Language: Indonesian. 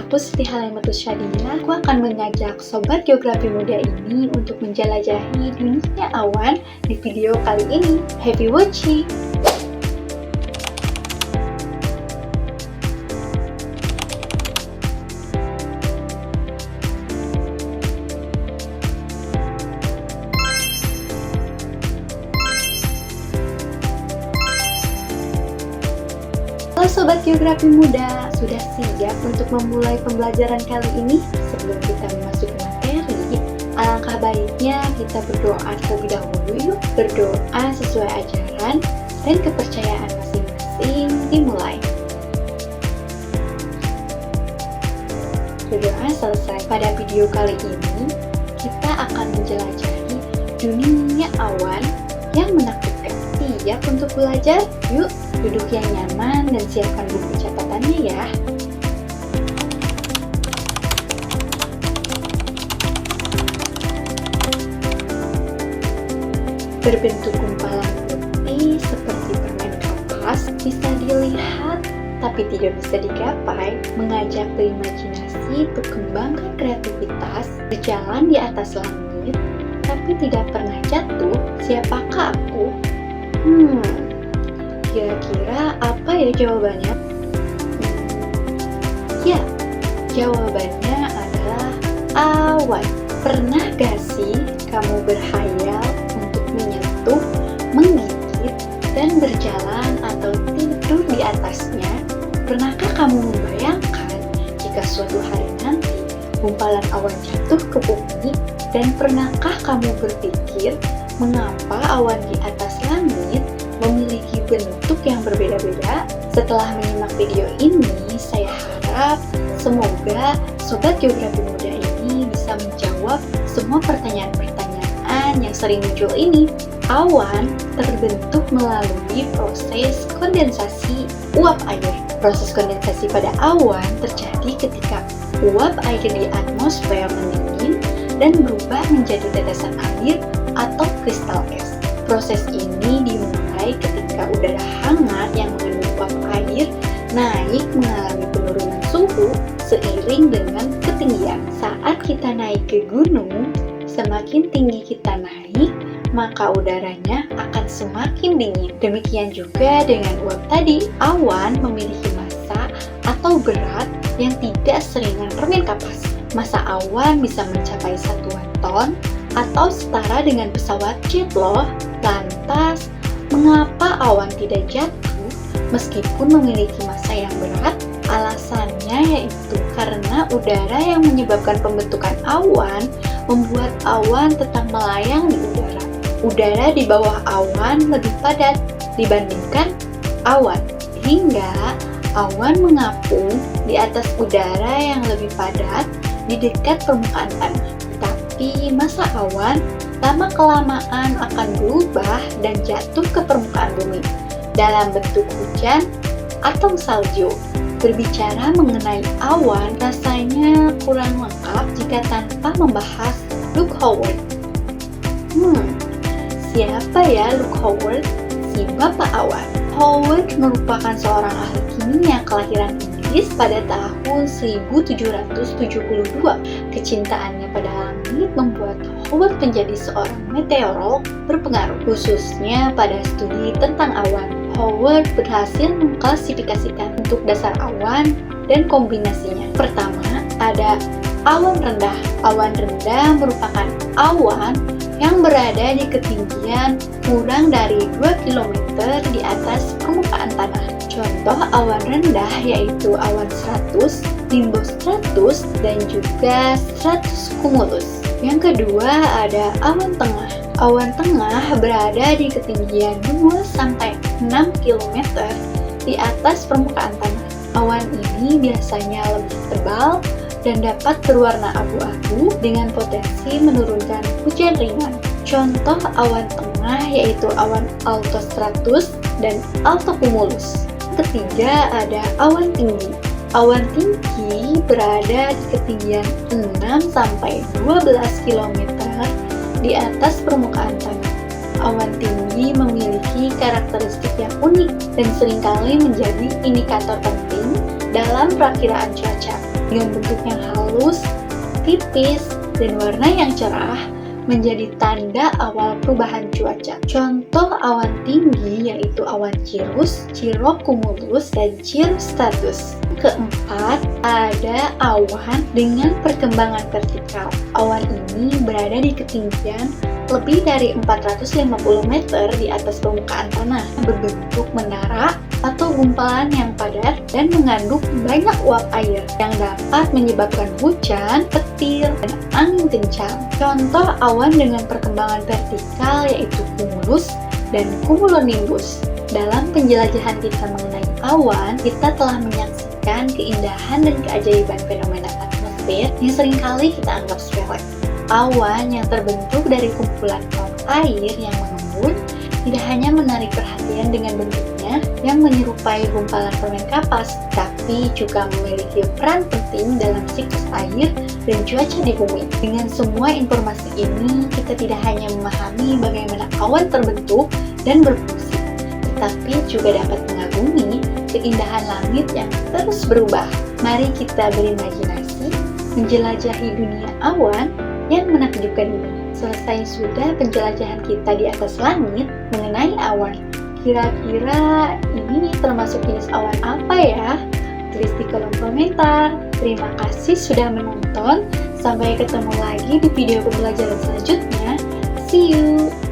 aku Siti Halimatus Syadiah. Aku akan mengajak Sobat Geografi Muda ini untuk menjelajahi dunia awan di video kali ini. Happy watching! Halo Sobat Geografi Muda, sudah siap untuk memulai pembelajaran kali ini? Sebelum kita memasuki materi, alangkah baiknya kita berdoa terlebih dahulu yuk. Berdoa sesuai ajaran dan kepercayaan masing-masing dimulai. Berdoa selesai. Pada video kali ini, kita akan menjelajahi dunia awan yang menakutkan. Siap untuk belajar? Yuk! Duduk yang nyaman dan siapkan buku catatannya ya. Berbentuk gumpalan putih seperti permen kapas bisa dilihat tapi tidak bisa digapai, mengajak berimajinasi, berkembangkan kreativitas, berjalan di atas langit tapi tidak pernah jatuh. Siapakah aku? Kira-kira apa ya jawabannya? Ya, jawabannya adalah awan. Pernah gak sih kamu berhayal untuk menyentuh, menggigit, dan berjalan atau tidur di atasnya? Pernahkah kamu membayangkan jika suatu hari nanti gumpalan awan jatuh ke bumi? Dan pernahkah kamu berpikir mengapa awan di atas langit memiliki bentuk yang berbeda-beda? Setelah menyimak video ini, saya harap semoga Sobat Geografi Muda ini bisa menjawab semua pertanyaan-pertanyaan yang sering muncul ini. Awan terbentuk melalui proses kondensasi uap air. Proses kondensasi pada awan terjadi ketika uap air di atmosfer mendingin dan berubah menjadi tetesan air atau kristal es. Proses ini dimulai ketika udara hangat yang mengandung uap air naik mengalami penurunan suhu seiring dengan ketinggian. Saat kita naik ke gunung, semakin tinggi kita naik, maka udaranya akan semakin dingin. Demikian juga dengan uap tadi. Awan memiliki massa atau berat yang tidak seringan permen kapas. Massa awan bisa mencapai 1 ton atau setara dengan pesawat jet loh. Lantas, mengapa awan tidak jatuh meskipun memiliki massa yang berat? Alasannya yaitu karena udara yang menyebabkan pembentukan awan membuat awan tetap melayang di udara. Udara di bawah awan lebih padat dibandingkan awan, hingga awan mengapung di atas udara yang lebih padat di dekat permukaan tanah. Tapi massa awan lama-kelamaan akan berubah dan jatuh ke permukaan bumi dalam bentuk hujan atau salju. Berbicara mengenai awan, rasanya kurang lengkap jika tanpa membahas Luke Howard. Siapa ya Luke Howard? Si Bapak Awan. Howard merupakan seorang ahli kimia kelahiran Inggris pada tahun 1772. Kecintaannya pada langit membuat Howard menjadi seorang meteorolog berpengaruh, khususnya pada studi tentang awan. Howard berhasil mengklasifikasikan bentuk dasar awan dan kombinasinya. Pertama, ada awan rendah. Awan rendah merupakan awan yang berada di ketinggian kurang dari 2 km di atas permukaan tanah. Contoh awan rendah yaitu awan stratus, nimbostratus, dan juga stratus cumulus. Yang kedua ada awan tengah. Awan tengah berada di ketinggian 2-6 km di atas permukaan tanah. Awan ini biasanya lebih tebal dan dapat berwarna abu-abu dengan potensi menurunkan hujan ringan. Contoh awan tengah yaitu awan altostratus dan altocumulus. Ketiga ada awan tinggi. Awan tinggi berada di ketinggian 6-12 km di atas permukaan tanah. Awan tinggi memiliki karakteristik yang unik dan seringkali menjadi indikator penting dalam perakiraan cuaca. dengan bentuk yang halus, tipis, dan warna yang cerah menjadi tanda awal perubahan cuaca. Contoh awan tinggi yaitu awan cirrus, cirrocumulus, dan cirrostratus. Keempat, ada awan dengan perkembangan vertikal. Awan ini berada di ketinggian lebih dari 450 meter di atas permukaan tanah, berbentuk menara atau gumpalan yang padat dan mengandung banyak uap air yang dapat menyebabkan hujan, petir, dan angin kencang. Contoh awan dengan perkembangan vertikal yaitu cumulus dan cumulonimbus. Dalam penjelajahan kita mengenai awan, kita telah menyaksikan keindahan dan keajaiban fenomena atmosfer yang seringkali kita anggap sepele. Awan yang terbentuk dari kumpulan uap air yang mengembun tidak hanya menarik perhatian dengan bentuknya yang menyerupai gumpalan permen kapas, tapi juga memiliki peran penting dalam siklus air dan cuaca di bumi. Dengan semua informasi ini, kita tidak hanya memahami bagaimana awan terbentuk dan berfungsi, tetapi juga dapat mengagumi keindahan langit yang terus berubah. Mari kita berimajinasi menjelajahi dunia awan yang menakjubkan ini. Selesai sudah penjelajahan kita di atas langit mengenai awan. Kira-kira ini termasuk jenis awan apa ya? Tulis di kolom komentar. Terima kasih sudah menonton. Sampai ketemu lagi di video pembelajaran selanjutnya. See you!